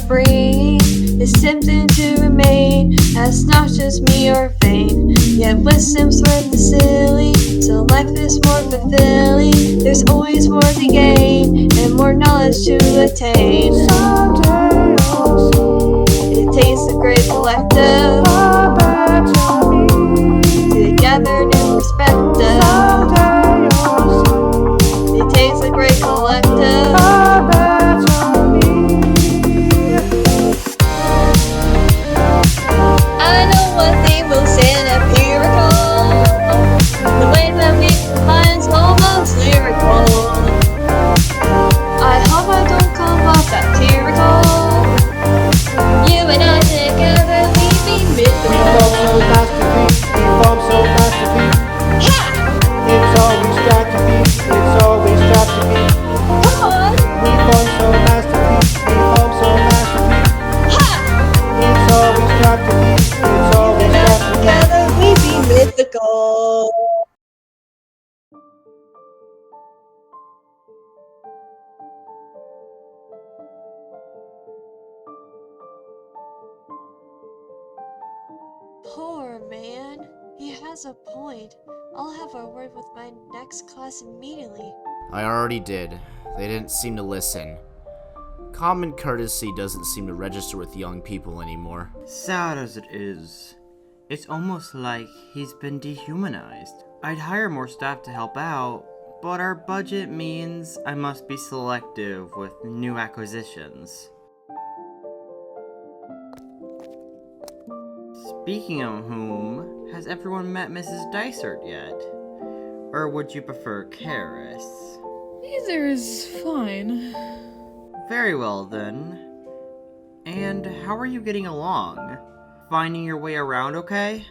brain is tempting to remain as not just me or vain. Yet wisdom's worth the silly, so life is more fulfilling. There's always more to gain and more knowledge to attain. Someday you'll see It takes a great collective a better me. to gather new perspective. Someday you'll see It takes a great collective. a better me. I know one thing most empirical. The way that we combine almost lyrical. I hope I don't come off satirical. You and I together, we be We form so mythical. masterpiece, we form so masterpiece. Ha! It's always got to be, it's always got to be. Come on! We form so masterpiece, we form so masterpiece. Ha! It's always got to be, it's always And got to be. together, we be mythical. Poor man. He has a point. I'll have a word with my next class immediately. I already did. They didn't seem to listen. Common courtesy doesn't seem to register with young people anymore. Sad as it is, it's almost like he's been dehumanized. I'd hire more staff to help out, but our budget means I must be selective with new acquisitions. Speaking of whom, has everyone met Mrs.dysart yet? Or would you prefer Karis? Either is fine. Very well then. And how are you getting along? Finding your way around okay?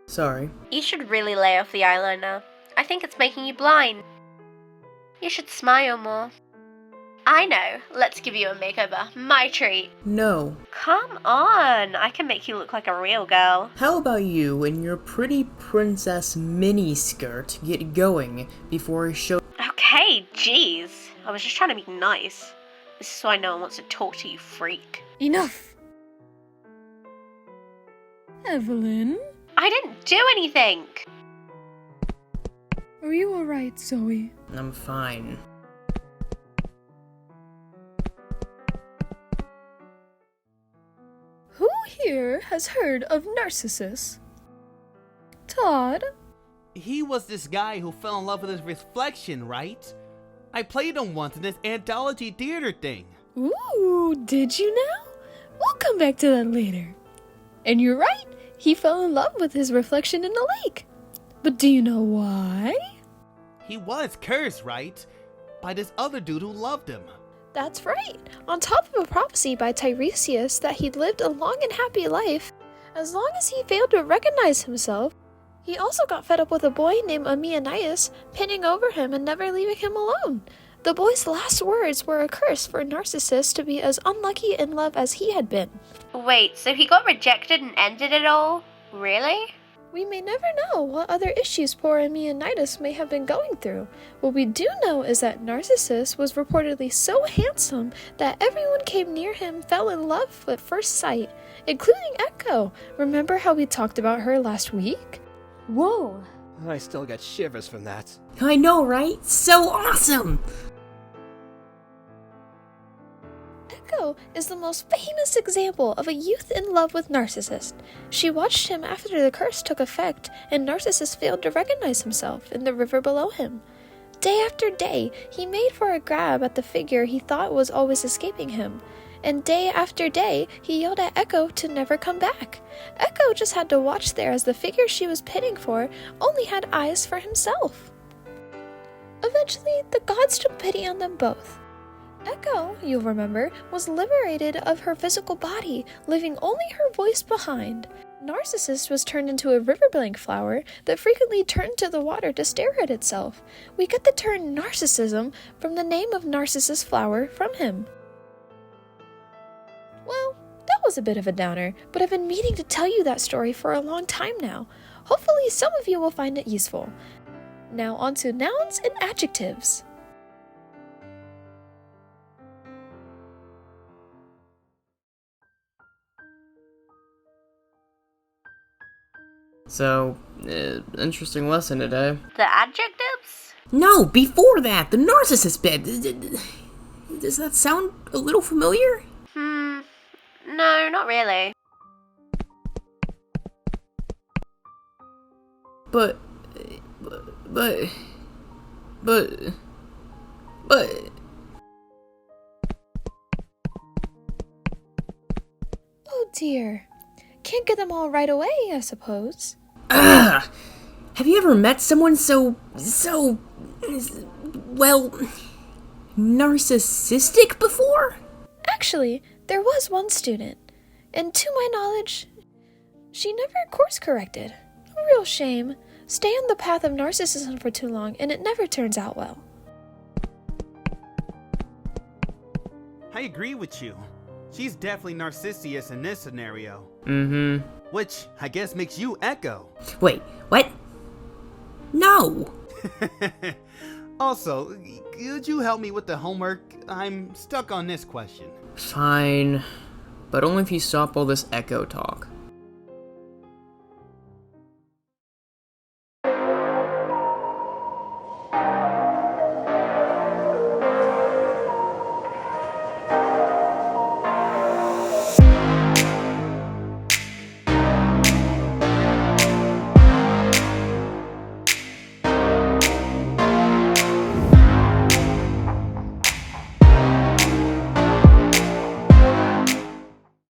Sorry. You should really lay off the eyeliner. I think it's making you blind. You should smile more. I know. Let's give you a makeover. My treat. No. Come on. I can make you look like a real girl. How about you and your pretty princess mini skirt get going before I show... Okay, jeez. I was just trying to be nice. This is why no one wants to talk to you, freak. Enough! Evelyn? I didn't do anything! Are you alright, Zoe? I'm fine. Who here has heard of Narcissus? Todd? He was this guy who fell in love with his reflection, right? I played him once in this anthology theater thing. Ooh, did you now? We'll come back to that later. And you're right, he fell in love with his reflection in the lake. But do you know why? He was cursed, right? By this other dude who loved him. That's right. On top of a prophecy by Tiresias that he'd lived a long and happy life, as long as he failed to recognize himself, he also got fed up with a boy named Emilynightwolf pinning over him and never leaving him alone. The boy's last words were a curse for Narcissus to be as unlucky in love as he had been. Wait, so he got rejected and ended it all? Really? We may never know what other issues poor Emilynightwolf may have been going through. What we do know is that Narcissus was reportedly so handsome that everyone came near him fell in love at first sight, including Echo. Remember how we talked about her last week? Whoa! I still get shivers from that. I know, right? So awesome! Echo is the most famous example of a youth in love with Narcissus. She watched him after the curse took effect and Narcissus failed to recognize himself in the river below him. Day after day, he made for a grab at the figure he thought was always escaping him. And day after day, he yelled at Echo to never come back. Echo just had to watch there as the figure she was pitting for only had eyes for himself. Eventually, the gods took pity on them both. Echo, you'll remember, was liberated of her physical body, leaving only her voice behind. Narcissus was turned into a riverbank flower that frequently turned to the water to stare at itself. We get the term narcissism from the name of Narcissus flower from him. Well, that was a bit of a downer, but I've been meaning to tell you that story for a long time now. Hopefully some of you will find it useful. Now on to nouns and adjectives. So, interesting lesson today. The adjectives? No, before that, the Narcissus bit. Does that sound a little familiar? No, not really. But... Oh dear. Can't get them all right away, I suppose. Ugh! Have you ever met someone so... well... narcissistic before? Actually, there was one student, and to my knowledge, she never course corrected. A real shame. Stay on the path of narcissism for too long, and it never turns out well. I agree with you. She's definitely Narcissus in this scenario. Mm-hmm. Which, I guess, makes you Echo. Wait, what? No! Also, could you help me with the homework? I'm stuck on this question. Fine. But only if you stop all this Echo talk.